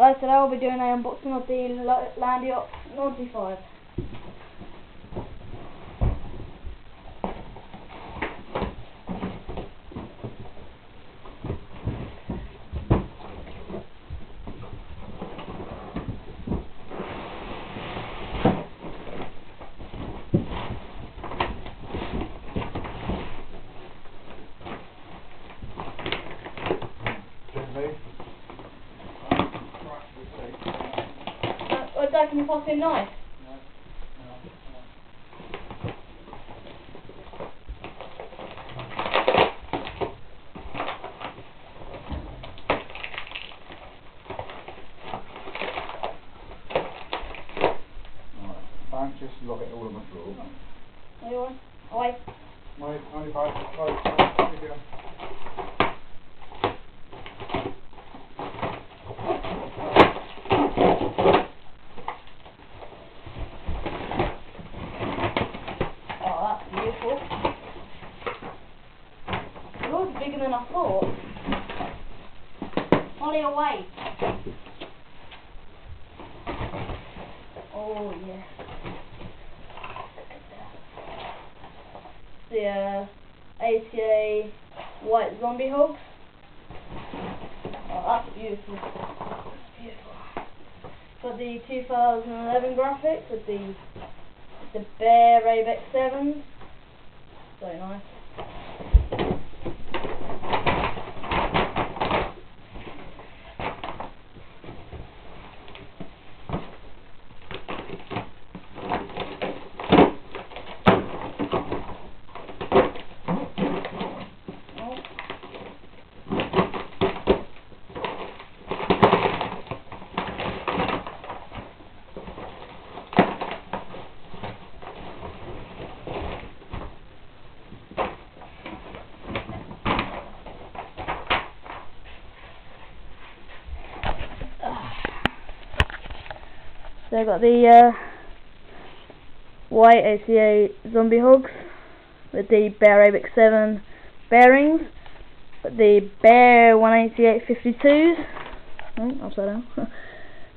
Hello, today I'll be doing an unboxing of the Landyachtz 95. Dad, can you pass me a knife? Don't just lock it all on the floor. Are you on? Oh, wait. Wait, 95, Oh, that's beautiful. It looks bigger than I thought. Only a weight. Oh, yeah. The ATA white zombie hogs. Oh, that's beautiful. That's beautiful. Got the 2011 graphics with the Bear Rabex 7s. So nice. So I've got the white ACA zombie hogs with the Bear Rabex 7 bearings, the Bear 188 52s, upside down.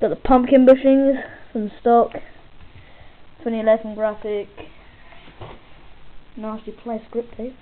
Got the pumpkin bushings from stock, 2011 graphic, nasty play script tape.